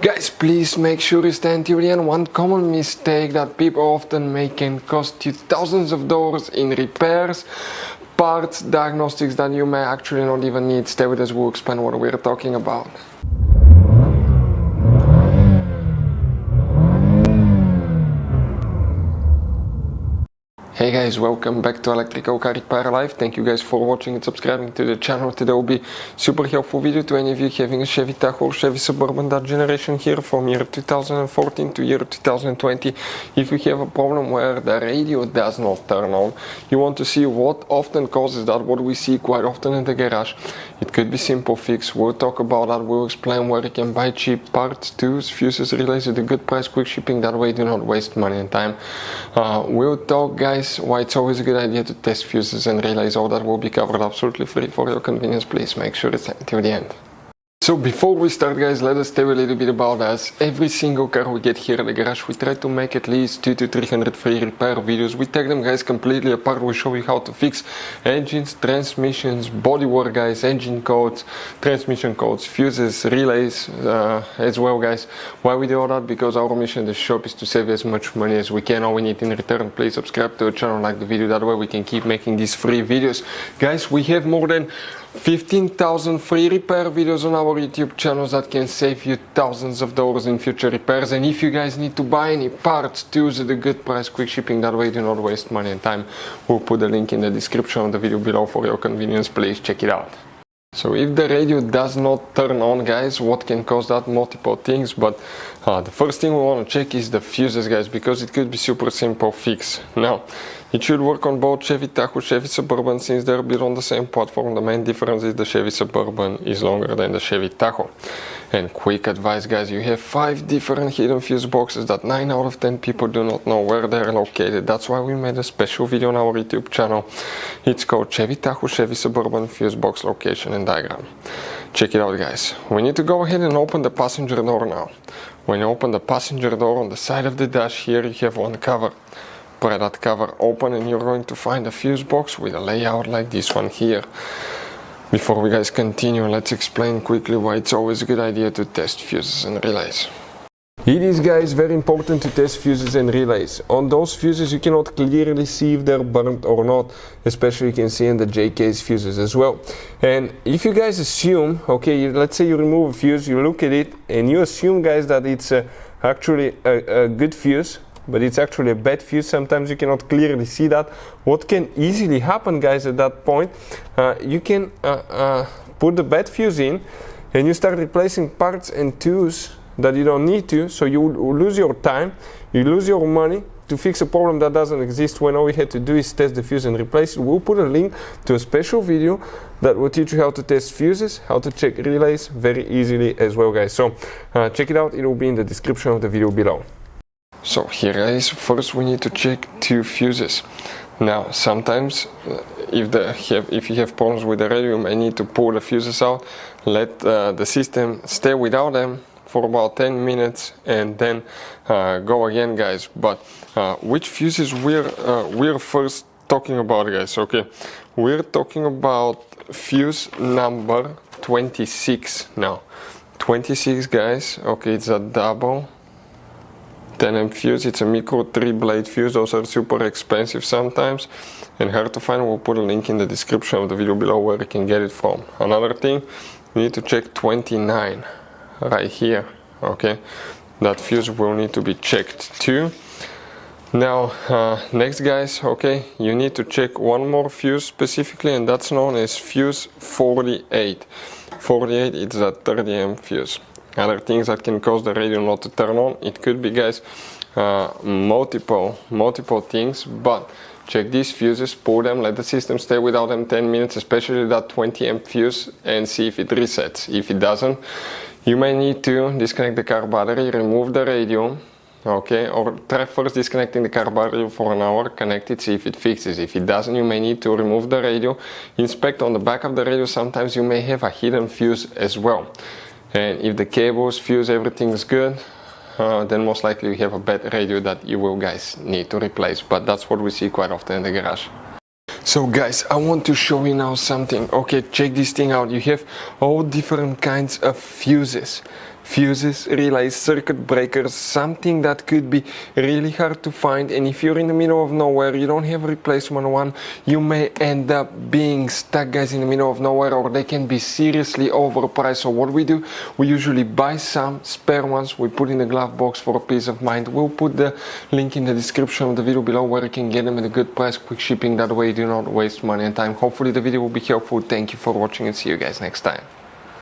Guys, please make sure you stand till the end. One common mistake that people often make can cost you thousands of dollars in repairs, parts, diagnostics that you may actually not even need. Stay with us, we'll explain what we're talking about. Hey guys, welcome back to Electrical Car Repair Live. Thank you guys for watching and subscribing to the channel. Today will be super helpful video to any of you having a Chevy Tahoe, Chevy Suburban, that generation here from year 2014 to year 2020. If you have a problem where the radio does not turn on, you want to see what often causes that, what we see quite often in the garage. It could be simple fix. We'll talk about that. We'll explain where you can buy cheap parts, tools, fuses, relays at a good price, quick shipping. That way do not waste money and time. We'll talk, guys, why it's always a good idea to test fuses and relays. All that will be covered absolutely free for your convenience. Please make sure it's until the end. So before we start, guys, let us tell you a little bit about us. Every single car we get here at the garage, we try to make at least 200 to 300 free repair videos. We take them, guys, completely apart. We show you how to fix engines, transmissions, bodywork, guys, engine codes, transmission codes, fuses, relays as well, guys. Why we do all that? Because our mission in the shop is to save as much money as we can. All we need in return, please subscribe to the channel, like the video. That way we can keep making these free videos. Guys, we have more than 15,000 free repair videos on our YouTube channels that can save you thousands of dollars in future repairs. And if you guys need to buy any parts, tools at a good price, quick shipping, that way do not waste money and time. We'll put the link in the description of the video below for your convenience. Please check it out. So if the radio does not turn on, guys, what can cause that? Multiple things, but the first thing we want to check is the fuses, guys, because it could be super simple fix. Now, it should work on both Chevy Tahoe, Chevy Suburban, since they're built on the same platform. The main difference is the Chevy Suburban is longer than the Chevy Tahoe. And quick advice, guys, you have 5 different hidden fuse boxes that 9 out of 10 people do not know where they're located. That's why we made a special video on our YouTube channel. It's called Chevy Tahoe, Chevy Suburban Fuse Box Location and Diagram. Check it out, guys. We need to go ahead and open the passenger door now. When you open the passenger door, on the side of the dash here you have one cover. Pry that cover open and you're going to find a fuse box with a layout like this one here. Before we guys continue, let's explain quickly why it's always a good idea to test fuses and relays. It is, guys, very important to test fuses and relays. On those fuses you cannot clearly see if they're burnt or not, especially you can see in the J-case fuses as well. And if you guys assume, okay, let's say you remove a fuse, you look at it and you assume, guys, that it's actually a good fuse, but it's actually a bad fuse. Sometimes you cannot clearly see that. What can easily happen, guys, at that point, you can put the bad fuse in and you start replacing parts and tools that you don't need to, so you lose your time, you lose your money to fix a problem that doesn't exist, when all we had to do is test the fuse and replace it. We'll put a link to a special video that will teach you how to test fuses, how to check relays very easily as well, guys. So check it out, it will be in the description of the video below. So here, guys, first we need to check 2 fuses. Now sometimes if you have problems with the radio, you may need to pull the fuses out, let the system stay without them for about 10 minutes and then go again, guys. But which fuses we're first talking about, guys? Okay, we're talking about fuse number 26 now. 26, guys. Okay, it's a double 10 amp fuse. It's a micro 3-blade fuse. Those are super expensive sometimes and hard to find. We'll put a link in the description of the video below where you can get it from. Another thing, you need to check 29 right here. Okay, that fuse will need to be checked too. Now next, guys, okay, you need to check one more fuse specifically, and that's known as fuse 48. 48 is a 30 amp fuse. Other things that can cause the radio not to turn on, it could be, guys, multiple things, but check these fuses, pull them, let the system stay without them 10 minutes, especially that 20 amp fuse, and see if it resets. If it doesn't, you may need to disconnect the car battery, remove the radio, okay, or try first disconnecting the car battery for an hour, connect it, see if it fixes. If it doesn't, you may need to remove the radio, inspect on the back of the radio. Sometimes you may have a hidden fuse as well. And if the cables, fuse, everything is good, then most likely you have a bad radio that you will, guys, need to replace. But that's what we see quite often in the garage. So guys, I want to show you now something. Okay, check this thing out. You have all different kinds of fuses. fuses, relays, circuit breakers, something that could be really hard to find. And if you're in the middle of nowhere, you don't have a replacement one, you may end up being stuck, guys, in the middle of nowhere, or they can be seriously overpriced. So what we do, we usually buy some spare ones, we put in the glove box for a peace of mind. We'll put the link in the description of the video below where you can get them at a good price, quick shipping. That way you do not waste money and time. Hopefully the video will be helpful. Thank you for watching and see you guys next time.